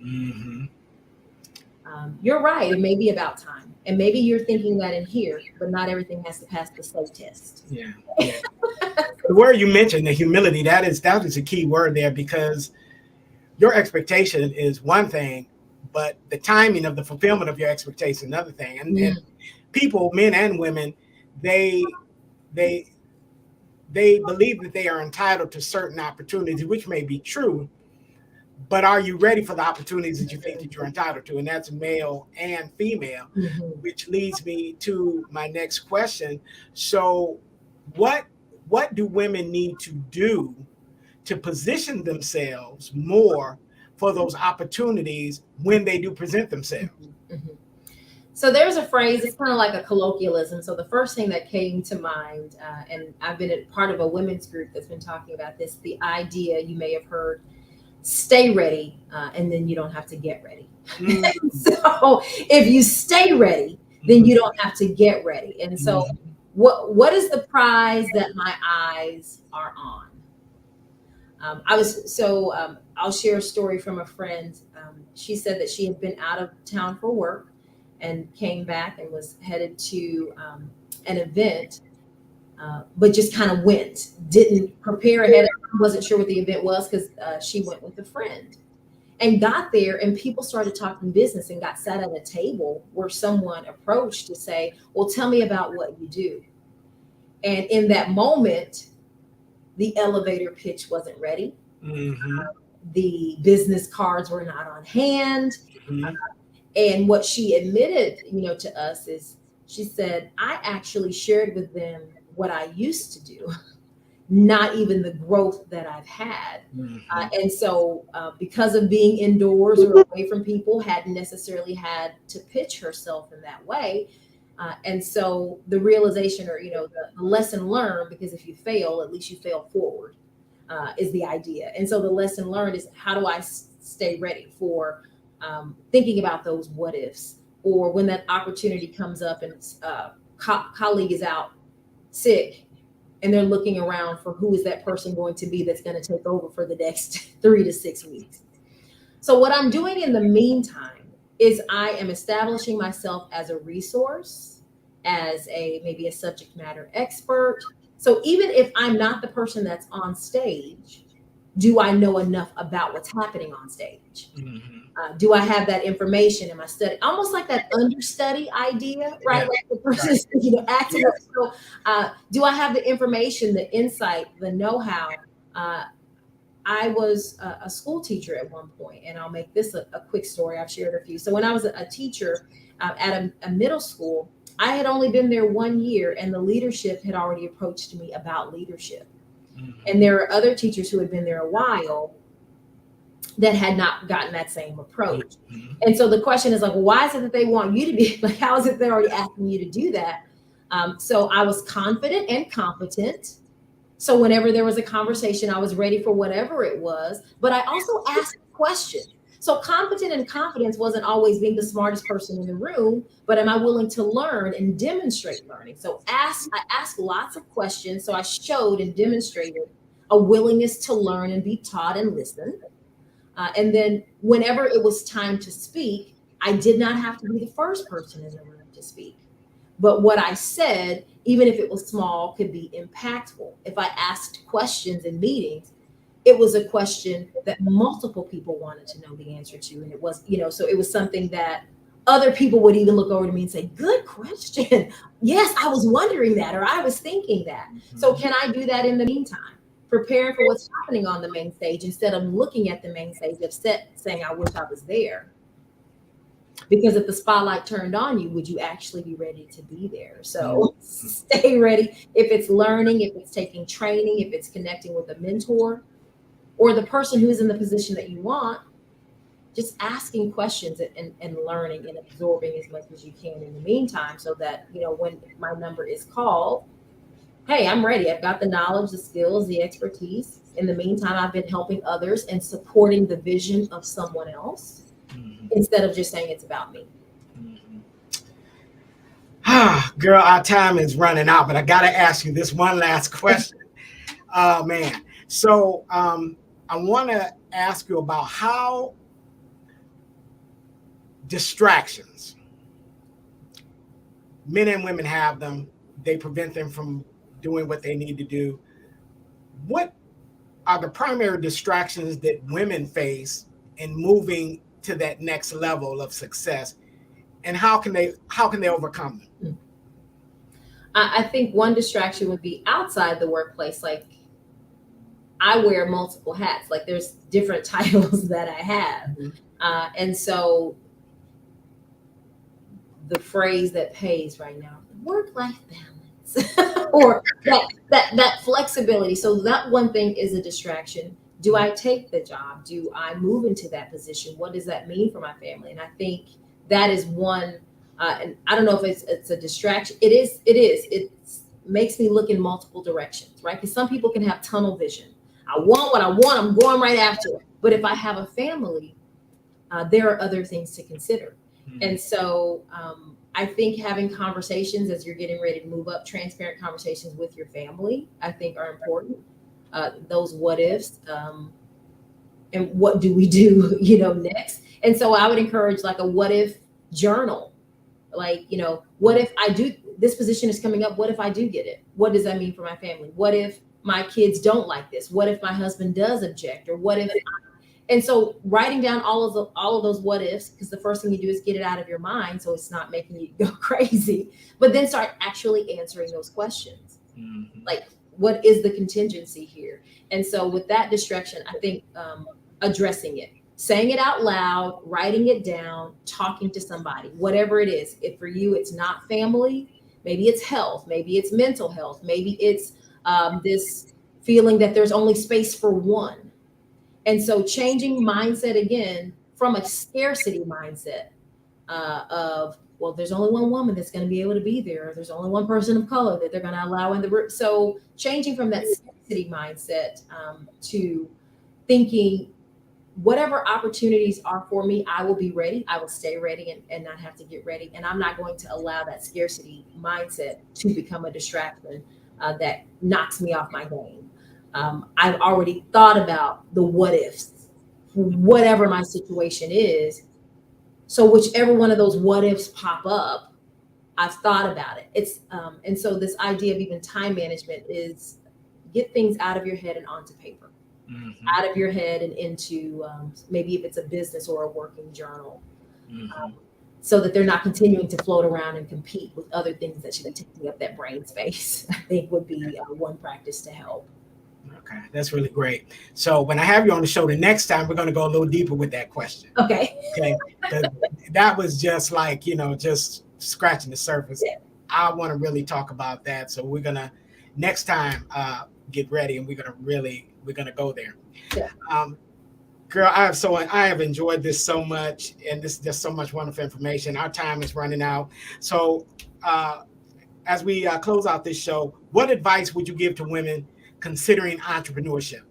You're right, it may be about time. And maybe you're thinking that in here, but not everything has to pass the SLO test. Yeah. The word you mentioned, the humility, that is a key word there, because your expectation is one thing, but the timing of the fulfillment of your expectation is another thing. And people, men and women, they believe that they are entitled to certain opportunities, which may be true, but are you ready for the opportunities that you think that you're entitled to? And that's male and female, which leads me to my next question. So what do women need to do to position themselves more for those opportunities when they do present themselves? So there's a phrase, it's kind of like a colloquialism. So the first thing that came to mind, and I've been a part of a women's group that's been talking about this, the idea, you may have heard, stay ready, and then you don't have to get ready. So if you stay ready, then you don't have to get ready. And so what is the prize that my eyes are on? I'll share a story from a friend. She said that she had been out of town for work, and came back and was headed to an event, but just kind of went, didn't prepare ahead. Wasn't sure what the event was because she went with a friend and got there, and people started talking business and got sat at a table where someone approached to say, well, tell me about what you do. And in that moment, the elevator pitch wasn't ready. Mm-hmm. The business cards were not on hand. Mm-hmm. And what she admitted, to us is she said, I actually shared with them what I used to do, not even the growth that I've had. Mm-hmm. And so because of being indoors or away from people, hadn't necessarily had to pitch herself in that way. And so the realization, or, the lesson learned, because if you fail, at least you fail forward, is the idea. And so the lesson learned is, how do I stay ready for thinking about those what ifs, or when that opportunity comes up and colleague is out sick and they're looking around for who is that person going to be that's going to take over for the next 3 to 6 weeks. So what I'm doing in the meantime is I am establishing myself as a resource, as maybe a subject matter expert. So even if I'm not the person that's on stage, do I know enough about what's happening on stage? Mm-hmm. Do I have that information? Am I studying? Almost like that understudy idea, right? Yeah. Like the person, acting. Yeah. So, do I have the information, the insight, the know-how? I was a school teacher at one point, and I'll make this a quick story. I've shared a few. So when I was a teacher at a middle school, I had only been there 1 year, and the leadership had already approached me about leadership. Mm-hmm. And there are other teachers who had been there a while that had not gotten that same approach. Mm-hmm. And so the question is like, well, why is it that they want you to be like, how is it they're already asking you to do that? So I was confident and competent. So whenever there was a conversation, I was ready for whatever it was, but I also asked questions. So competent and confidence wasn't always being the smartest person in the room, but am I willing to learn and demonstrate learning? So I asked lots of questions. So I showed and demonstrated a willingness to learn and be taught and listen. And then whenever it was time to speak, I did not have to be the first person in the room to speak. But what I said, even if it was small, could be impactful. If I asked questions in meetings, it was a question that multiple people wanted to know the answer to. And it was, so it was something that other people would even look over to me and say, good question. Yes, I was wondering that, or I was thinking that. Mm-hmm. So can I do that in the meantime? Preparing for what's happening on the main stage instead of looking at the main stage upset, saying, I wish I was there. Because if the spotlight turned on you, would you actually be ready to be there? So stay ready. If it's learning, if it's taking training, if it's connecting with a mentor or the person who's in the position that you want, just asking questions and learning and absorbing as much as you can in the meantime, so that, when my number is called, hey, I'm ready. I've got the knowledge, the skills, the expertise. In the meantime, I've been helping others and supporting the vision of someone else. Mm-hmm. Instead of just saying it's about me. Mm-hmm. Girl, our time is running out, but I got to ask you this one last question. Oh, man. So I want to ask you about how distractions, men and women have them. They prevent them from doing what they need to do. What are the primary distractions that women face in moving to that next level of success, and how can they overcome them? I think one distraction would be outside the workplace. Like, I wear multiple hats. Like, there's different titles that I have. Mm-hmm. And so the phrase that pays right now, work-life balance, or that flexibility. So that one thing is a distraction. Do I take the job? Do I move into that position? What does that mean for my family? And I think that is one, and I don't know if it's a distraction. It is. It makes me look in multiple directions, right? Because some people can have tunnel vision. I want what I want. I'm going right after it. But if I have a family, there are other things to consider. Mm-hmm. And so I think having conversations as you're getting ready to move up, transparent conversations with your family, I think are important. Those what ifs, and what do we do, next? And so I would encourage like a what if journal, Like, what if I do, this position is coming up, what if I do get it? What does that mean for my family? What if my kids don't like this? What if my husband does object? Or what if, and so writing down all of those what ifs, because the first thing you do is get it out of your mind so it's not making you go crazy, but then start actually answering those questions. Like, what is the contingency here? And so with that distraction, I think addressing it, saying it out loud, writing it down, talking to somebody, whatever it is. If for you it's not family, maybe it's health, maybe it's mental health, maybe it's this feeling that there's only space for one. And so changing mindset again from a scarcity mindset of, well, there's only one woman that's going to be able to be there. Or there's only one person of color that they're going to allow in the room. So changing from that scarcity mindset to thinking, whatever opportunities are for me, I will be ready. I will stay ready and not have to get ready. And I'm not going to allow that scarcity mindset to become a distraction that knocks me off my game. I've already thought about the what ifs, whatever my situation is. So whichever one of those what ifs pop up, I've thought about it. It's and so this idea of even time management is get things out of your head and onto paper, out of your head and into maybe if it's a business or a working journal, so that they're not continuing to float around and compete with other things that should be taking up that brain space. I think would be one practice to help. Okay, that's really great. So when I have you on the show the next time, we're going to go a little deeper with that question. Okay. Okay. That was just like, just scratching the surface. Yeah. I want to really talk about that. So we're going to next time get ready and we're going to go there. Yeah. Girl, I have enjoyed this so much, and this is just so much wonderful information. Our time is running out. So as we close out this show, what advice would you give to women considering entrepreneurship?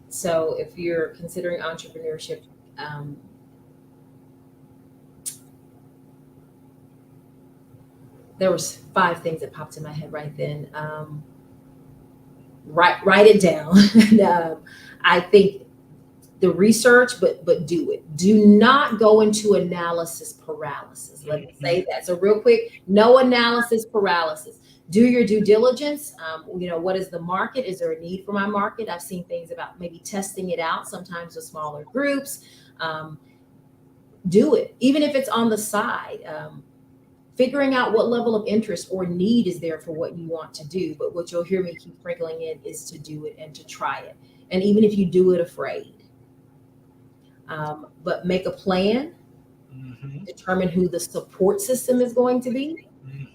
So if you're considering entrepreneurship, there was 5 things that popped in my head right then. Write it down. And, I think the research, but do it. Do not go into analysis paralysis. Let me say that. So real quick, no analysis paralysis. Do your due diligence. What is the market? Is there a need for my market? I've seen things about maybe testing it out, sometimes with smaller groups. Do it, even if it's on the side. Figuring out what level of interest or need is there for what you want to do. But what you'll hear me keep sprinkling in is to do it and to try it. And even if you do it afraid, but make a plan, determine who the support system is going to be.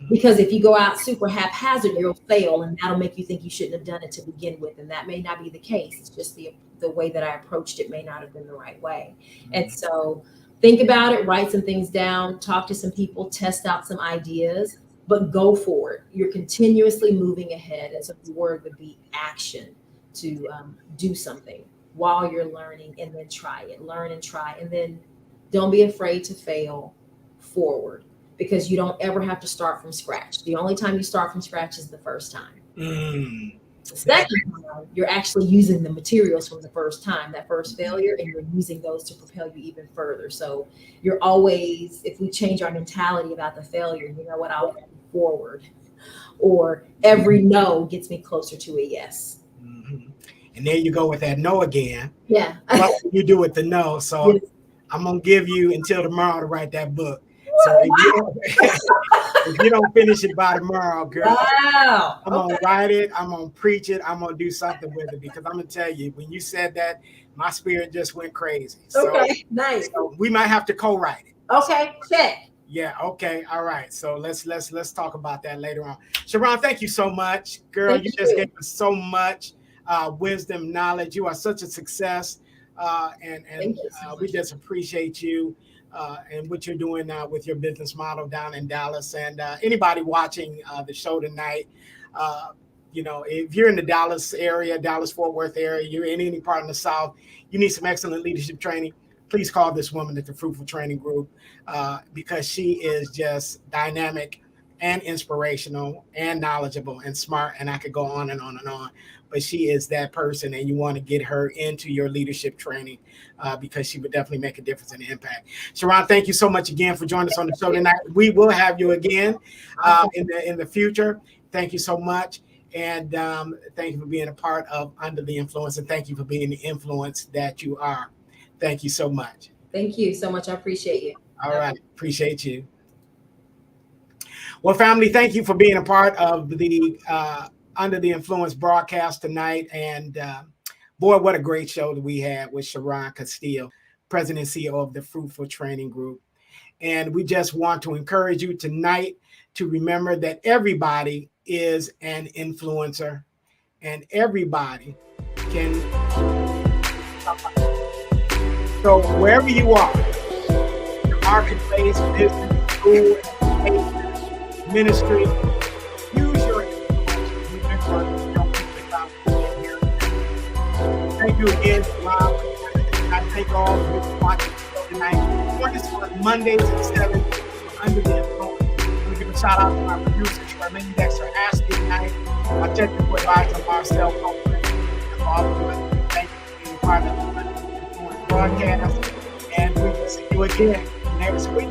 Because if you go out super haphazard, you'll fail, and that'll make you think you shouldn't have done it to begin with. And that may not be the case. It's just the way that I approached it may not have been the right way. And so think about it, write some things down, talk to some people, test out some ideas, but go for it. You're continuously moving ahead. And so the word would be action, to do something while you're learning, and then try it, learn and try. And then don't be afraid to fail forward, because you don't ever have to start from scratch. The only time you start from scratch is the first time. The second time, you're actually using the materials from the first time, that first failure, and you're using those to propel you even further. So you're always, if we change our mentality about the failure, I'll move forward. Or every no gets me closer to a yes. And there you go with that no again. Yeah. What will you do with the no? So yes. I'm going to give you until tomorrow to write that book. So if you don't finish it by tomorrow, girl, wow. I'm going to write it. I'm going to preach it. I'm going to do something with it, because I'm going to tell you, when you said that, my spirit just went crazy. Okay, nice. So we might have to co-write it. Okay, check. Yeah. Okay. All right. So let's talk about that later on. Cherron, thank you so much, girl. You just gave us so much wisdom, knowledge. You are such a success, and we just appreciate you. And what you're doing now with your business model down in Dallas. And anybody watching the show tonight, if you're in the Dallas area, Dallas-Fort Worth area, you're in any part of the South, you need some excellent leadership training, please call this woman at the Fruitful Training Group, because she is just dynamic and inspirational and knowledgeable and smart, and I could go on and on and on. But she is that person, and you want to get her into your leadership training because she would definitely make a difference and impact. Cherron, thank you so much again for joining us on the show tonight. We will have you again in the future. Thank you so much. And thank you for being a part of Under the Influence, and thank you for being the influence that you are. Thank you so much. Thank you so much. I appreciate you. All right. Appreciate you. Well, family, thank you for being a part of the Under the Influence broadcast tonight. And boy, what a great show that we had with Cherron Castillo, President and CEO of the Fruitful Training Group. And we just want to encourage you tonight to remember that everybody is an influencer, and everybody can. So wherever you are, the marketplace, business, school, education, ministry, use your influence. Remember, don't think about being here. Thank you again, Rob. I thank all of you for watching the show tonight. Join us on Mondays at 7 Under the Influence. We give a shout out to our producer, Charmaine Dexter Ashley tonight. Our technical advisor, Marcel Copeland, and all of you. Thank you for being part of the Under the Influence broadcast. And we will see you again next week.